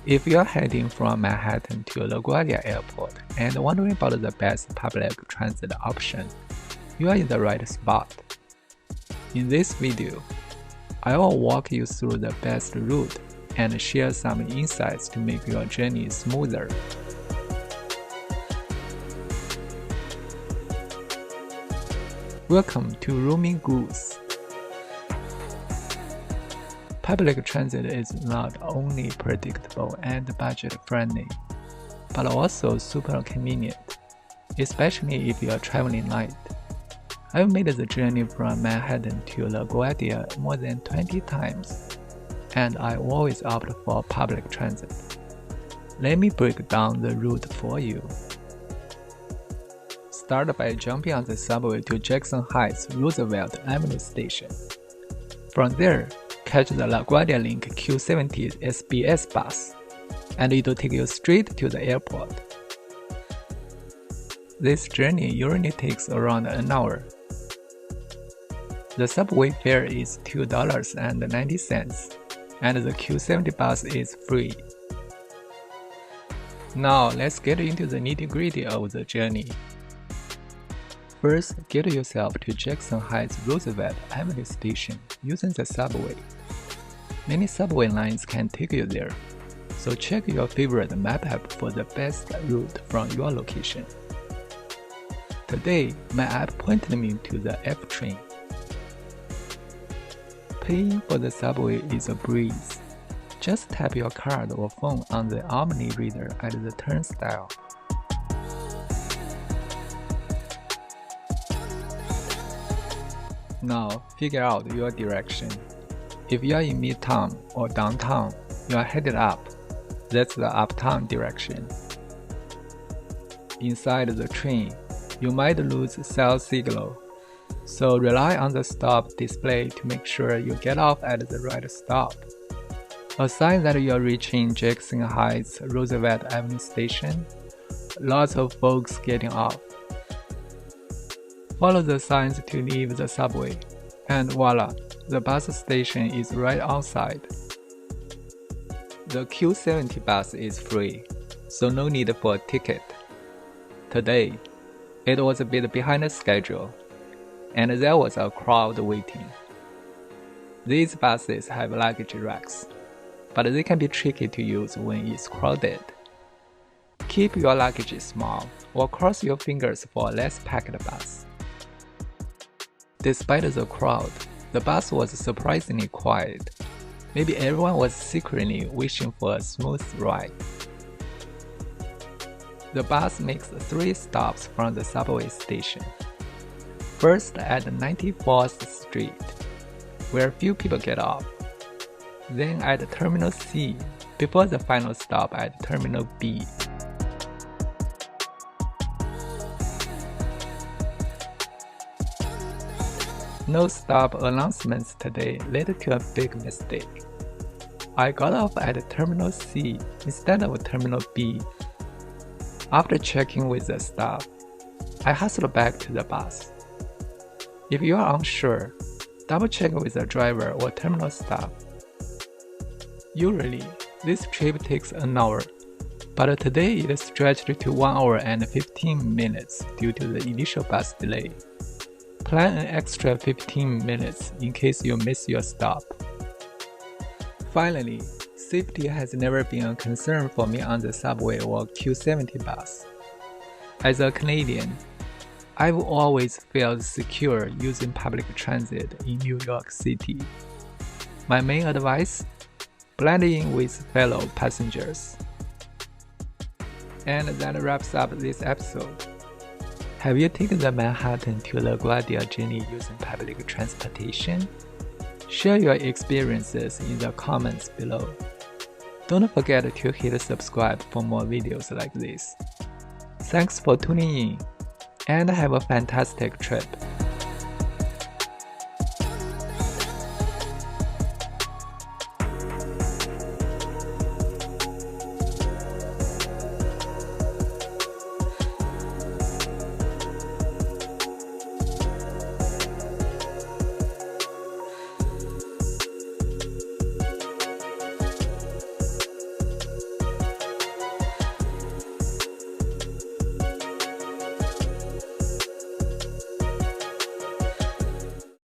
If you're heading from Manhattan to LaGuardia Airport and wondering about the best public transit option, you are in the right spot. In this video, I will walk you through the best route and share some insights to make your journey smoother. Welcome to Roaming Goose. Public transit is not only predictable and budget-friendly, but also super convenient, especially if you are traveling light. I've made the journey from Manhattan to LaGuardia more than 20 times, and I always opt for public transit. Let me break down the route for you. Start by jumping on the subway to Jackson Heights Roosevelt Avenue station. From there, catch the LaGuardia Link Q70 SBS bus, and it will take you straight to the airport. This journey usually takes around an hour. The subway fare is $2.90, and the Q70 bus is free. Now let's get into the nitty-gritty of the journey. First, get yourself to Jackson Heights Roosevelt Avenue station using the subway. Many subway lines can take you there, so check your favorite map app for the best route from your location. Today, my app pointed me to the F train. Paying for the subway is a breeze. Just tap your card or phone on the Omni reader at the turnstile. Now, figure out your direction. If you are in Midtown or downtown, you are headed up. That's the uptown direction. Inside the train, you might lose cell signal, so rely on the stop display to make sure you get off at the right stop. A sign that you are reaching Jackson Heights Roosevelt Avenue station. Lots of folks getting off. Follow the signs to leave the subway, and voila, the bus station is right outside. The Q70 bus is free, so no need for a ticket. Today, it was a bit behind the schedule, and there was a crowd waiting. These buses have luggage racks, but they can be tricky to use when it's crowded. Keep your luggage small or cross your fingers for a less packed bus. Despite the crowd, the bus was surprisingly quiet. Maybe everyone was secretly wishing for a smooth ride. The bus makes 3 stops from the subway station. First at 94th Street, where few people get off. Then at Terminal C, before the final stop at Terminal B. No stop announcements today led to a big mistake. I got off at Terminal C instead of Terminal B. After checking with the staff, I hustled back to the bus. If you are unsure, double check with the driver or terminal staff. Usually, this trip takes an hour, but today it stretched to 1 hour and 15 minutes due to the initial bus delay. Plan an extra 15 minutes in case you miss your stop. Finally, safety has never been a concern for me on the subway or Q70 bus. As a Canadian, I've always felt secure using public transit in New York City. My main advice? Blend in with fellow passengers. And that wraps up this episode. Have you taken the Manhattan to LaGuardia journey using public transportation? Share your experiences in the comments below. Don't forget to hit subscribe for more videos like this. Thanks for tuning in, and have a fantastic trip.